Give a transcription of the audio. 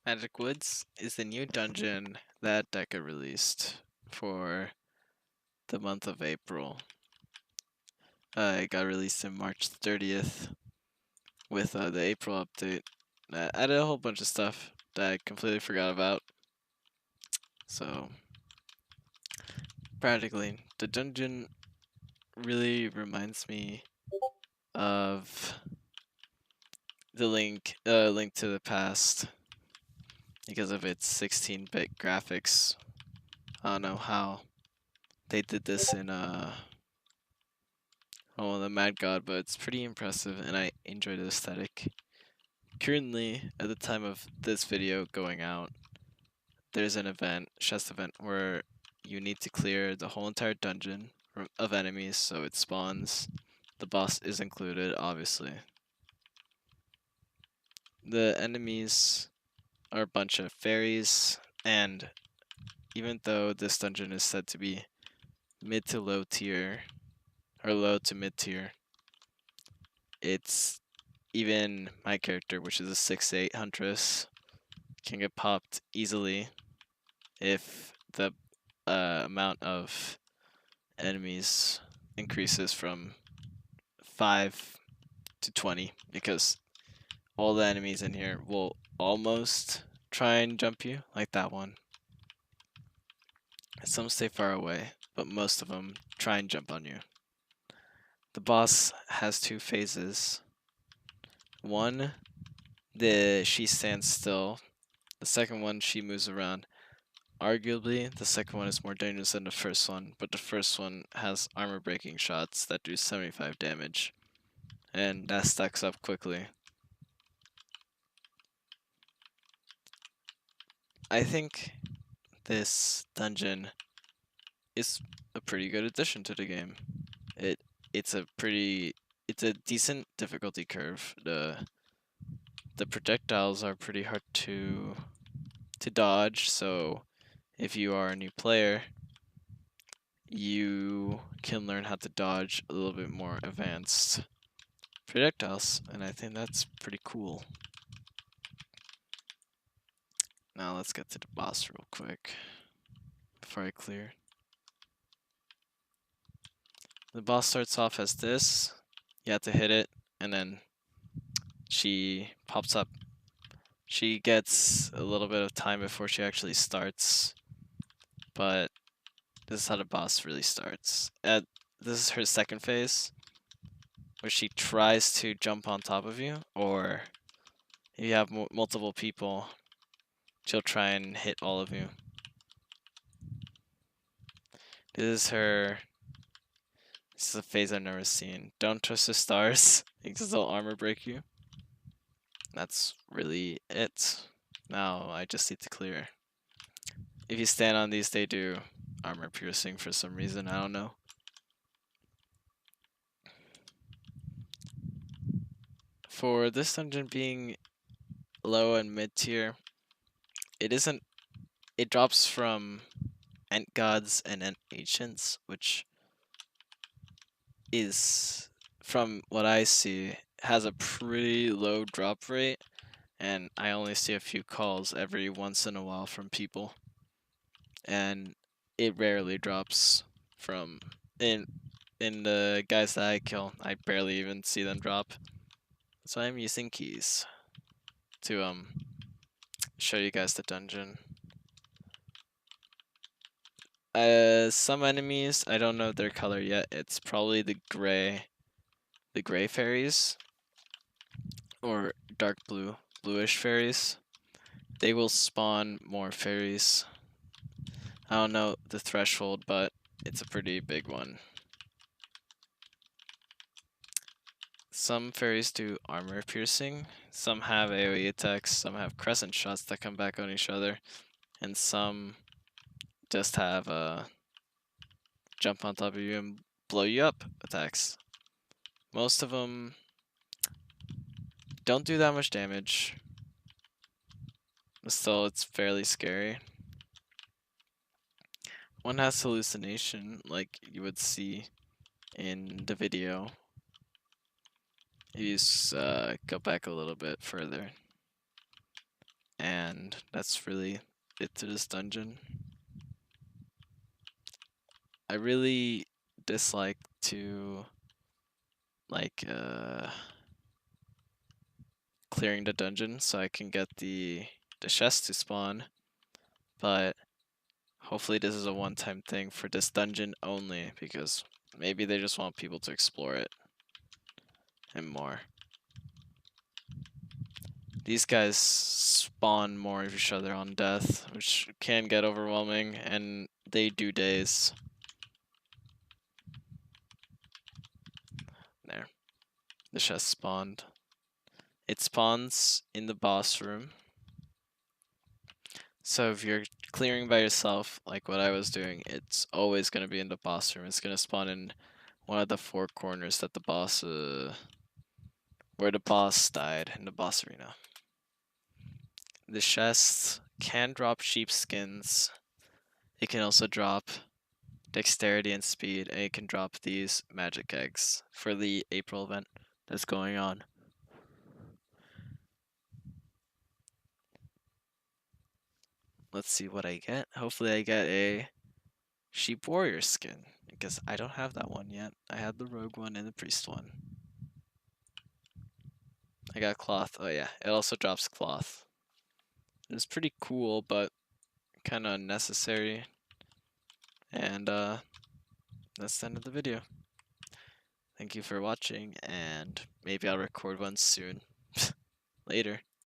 Magic Woods is the new dungeon that Deca released for the month of April. It got released in March 30th with the April update. Added a whole bunch of stuff that I completely forgot about. So, practically, the dungeon really reminds me of the Link to the Past because of its 16-bit graphics. I don't know how they did this in the Mad God, but it's pretty impressive and I enjoy the aesthetic. Currently, at the time of this video going out, there's an event, chest event, where you need to clear the whole entire dungeon of enemies, so it spawns. The boss is included, obviously. The enemies are a bunch of fairies, and even though this dungeon is said to be mid to low tier, or low to mid tier, it's even my character, which is a 6'8" Huntress, can get popped easily if the amount of enemies increases from 5 to 20, because all the enemies in here will almost try and jump you, like that one. Some stay far away, but most of them try and jump on you. The boss has two phases. One, she stands still. The second one, she moves around. Arguably, the second one is more dangerous than the first one, but the first one has armor breaking shots that do 75 damage, and that stacks up quickly. I think this dungeon is a pretty good addition to the game. It's a decent difficulty curve. The projectiles are pretty hard to dodge, so if you are a new player, you can learn how to dodge a little bit more advanced projectiles, and I think that's pretty cool. Now let's get to the boss real quick before I clear. The boss starts off as this. You have to hit it, and then she pops up. She gets a little bit of time before she actually starts, but this is how the boss really starts. This is her second phase, where she tries to jump on top of you, or if you have multiple people, she'll try and hit all of you. This is a phase I've never seen. Don't trust the stars, because they'll armor break you. That's really it. Now I just need to clear. If you stand on these, they do armor piercing for some reason, I don't know. For this dungeon being low and mid tier, it drops from Ent Gods and Ent Ancients, which is, from what I see, has a pretty low drop rate, and I only see a few calls every once in a while from people, and it rarely drops from in the guys that I kill. I barely even see them drop, so I'm using keys to show you guys the dungeon. Some enemies, I don't know their color yet. It's probably the gray fairies, or dark bluish fairies. They will spawn more fairies. I don't know the threshold, but it's a pretty big one. Some fairies do armor piercing, some have AoE attacks, some have crescent shots that come back on each other, and some just have jump on top of you and blow you up attacks. Most of them don't do that much damage, but still it's fairly scary. One has hallucination, like you would see in the video. You just go back a little bit further. and that's really it to this dungeon. I really dislike to like clearing the dungeon so I can get the chest to spawn, but hopefully this is a one-time thing for this dungeon only, because maybe they just want people to explore it and more. These guys spawn more of each other on death, which can get overwhelming, and they do days. There. The chest spawned. It spawns in the boss room. So if you're clearing by yourself, like what I was doing, it's always going to be in the boss room. It's going to spawn in one of the four corners that the boss, where the boss died in the boss arena. The chest can drop sheepskins. It can also drop dexterity and speed, and it can drop these magic eggs for the April event that's going on. Let's see what I get. Hopefully I get a sheep warrior skin, because I don't have that one yet. I had the rogue one and the priest one. I got cloth. Oh yeah, it also drops cloth. It's pretty cool, but kind of unnecessary. And that's the end of the video. Thank you for watching, and maybe I'll record one soon. Later.